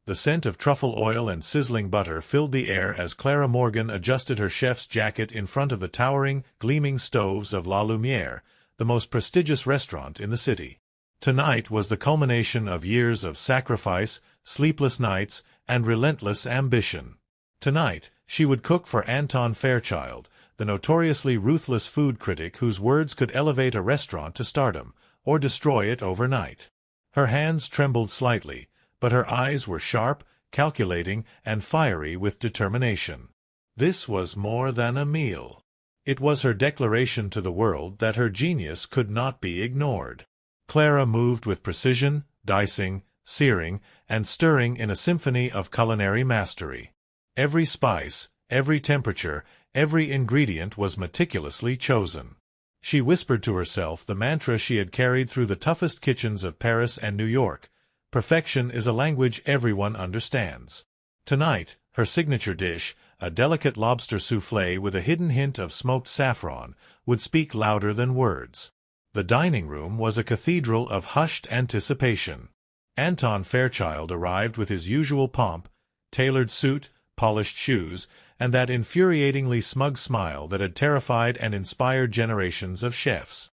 The scent of truffle oil and sizzling butter filled the air as Clara Morgan adjusted her chef's jacket in front of the towering, gleaming stoves of La Lumière, the most prestigious restaurant in the city. Tonight was the culmination of years of sacrifice, sleepless nights, and relentless ambition. Tonight, she would cook for Anton Fairchild, the notoriously ruthless food critic whose words could elevate a restaurant to stardom, or destroy it overnight. Her hands trembled slightly, but her eyes were sharp, calculating, and fiery with determination. This was more than a meal. It was her declaration to the world that her genius could not be ignored. Clara moved with precision, dicing, searing, and stirring in a symphony of culinary mastery. Every spice, every temperature, every ingredient was meticulously chosen. She whispered to herself the mantra she had carried through the toughest kitchens of Paris and New York: perfection is a language everyone understands. Tonight, her signature dish, a delicate lobster soufflé with a hidden hint of smoked saffron, would speak louder than words. The dining room was a cathedral of hushed anticipation. Anton Fairchild arrived with his usual pomp, tailored suit, polished shoes, and that infuriatingly smug smile that had terrified and inspired generations of chefs.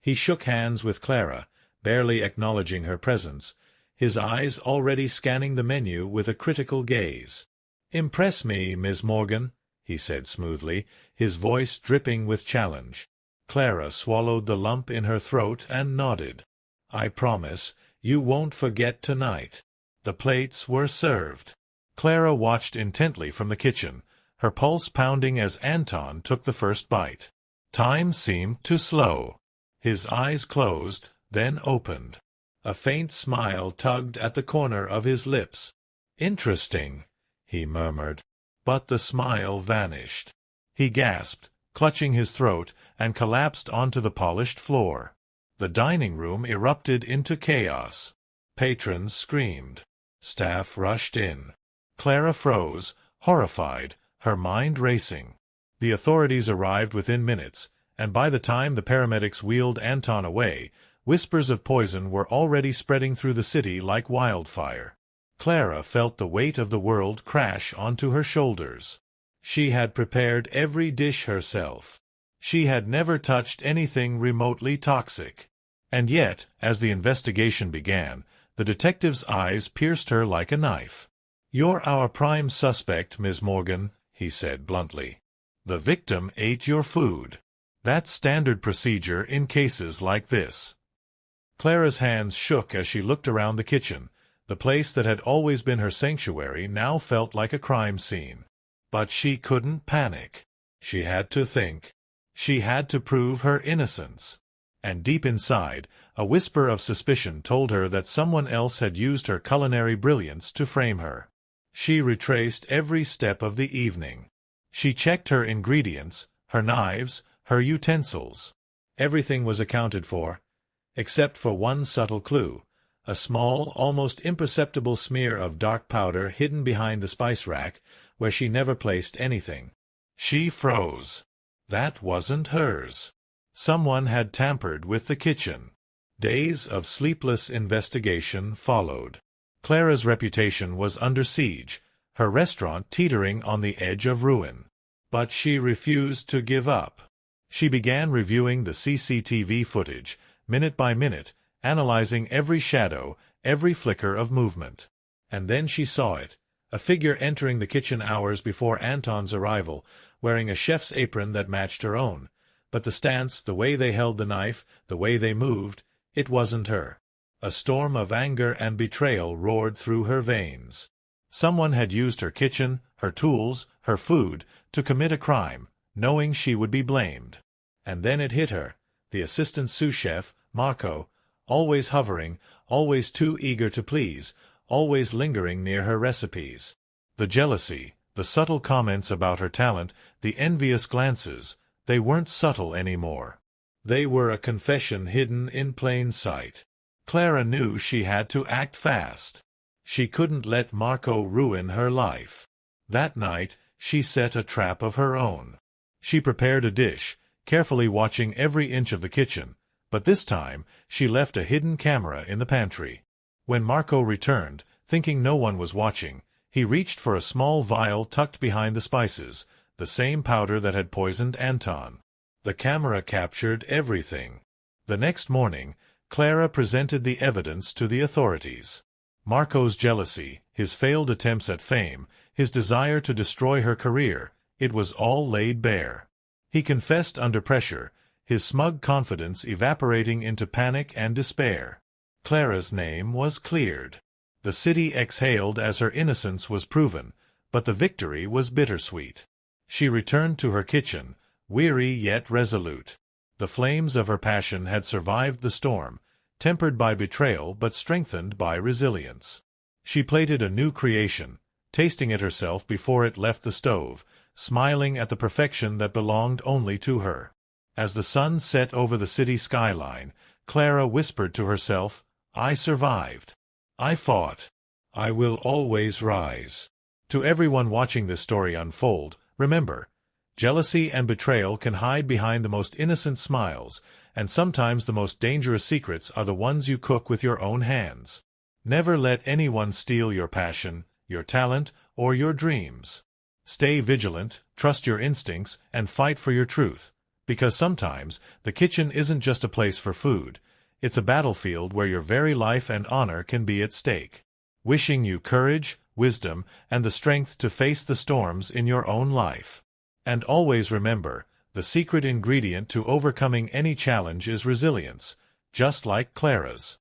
He shook hands with Clara, barely acknowledging her presence, his eyes already scanning the menu with a critical gaze. "Impress me, Miss Morgan," he said smoothly, his voice dripping with challenge. Clara swallowed the lump in her throat and nodded. "I promise, you won't forget tonight." The plates were served. Clara watched intently from the kitchen, her pulse pounding as Anton took the first bite. Time seemed to slow. His eyes closed, then opened. A faint smile tugged at the corner of his lips. "Interesting," he murmured. But the smile vanished. He gasped, clutching his throat, and collapsed onto the polished floor. The dining room erupted into chaos. Patrons screamed. Staff rushed in. Clara froze, horrified, her mind racing. The authorities arrived within minutes, and by the time the paramedics wheeled Anton away, whispers of poison were already spreading through the city like wildfire. Clara felt the weight of the world crash onto her shoulders. She had prepared every dish herself. She had never touched anything remotely toxic. And yet, as the investigation began, the detective's eyes pierced her like a knife. "You're our prime suspect, Miss Morgan," he said bluntly. "The victim ate your food. That's standard procedure in cases like this." Clara's hands shook as she looked around the kitchen. The place that had always been her sanctuary now felt like a crime scene. But she couldn't panic. She had to think. She had to prove her innocence. And deep inside, a whisper of suspicion told her that someone else had used her culinary brilliance to frame her. She retraced every step of the evening. She checked her ingredients, her knives, her utensils. Everything was accounted for, except for one subtle clue, a small, almost imperceptible smear of dark powder hidden behind the spice rack, where she never placed anything. She froze. That wasn't hers. Someone had tampered with the kitchen. Days of sleepless investigation followed. Clara's reputation was under siege, her restaurant teetering on the edge of ruin. But she refused to give up. She began reviewing the CCTV footage, minute by minute, analyzing every shadow, every flicker of movement. And then she saw it, a figure entering the kitchen hours before Anton's arrival, wearing a chef's apron that matched her own. But the stance, the way they held the knife, the way they moved, it wasn't her. A storm of anger and betrayal roared through her veins. Someone had used her kitchen, her tools, her food, to commit a crime, knowing she would be blamed. And then it hit her, the assistant sous chef, Marco, always hovering, always too eager to please, always lingering near her recipes. The jealousy, the subtle comments about her talent, the envious glances, they weren't subtle anymore. They were a confession hidden in plain sight. Clara knew she had to act fast. She couldn't let Marco ruin her life. That night, she set a trap of her own. She prepared a dish, carefully watching every inch of the kitchen, but this time she left a hidden camera in the pantry. When Marco returned, Thinking no one was watching, he reached for a small vial tucked behind the spices, the same powder that had poisoned Anton. The camera captured everything. The next morning, Clara presented the evidence to the authorities. Marco's jealousy, his failed attempts at fame, his desire to destroy her career, it was all laid bare. He confessed under pressure, his smug confidence evaporating into panic and despair. Clara's name was cleared. The city exhaled as her innocence was proven, but the victory was bittersweet. She returned to her kitchen, weary yet resolute. The flames of her passion had survived the storm, tempered by betrayal but strengthened by resilience. She plated a new creation, tasting it herself before it left the stove, smiling at the perfection that belonged only to her. As the sun set over the city skyline, Clara whispered to herself, "I survived. I fought. I will always rise." To everyone watching this story unfold, remember, jealousy and betrayal can hide behind the most innocent smiles, and sometimes the most dangerous secrets are the ones you cook with your own hands. Never let anyone steal your passion, your talent, or your dreams. Stay vigilant, trust your instincts, and fight for your truth, because sometimes the kitchen isn't just a place for food, it's a battlefield where your very life and honor can be at stake. Wishing you courage, wisdom, and the strength to face the storms in your own life. And always remember, the secret ingredient to overcoming any challenge is resilience, just like Clara's.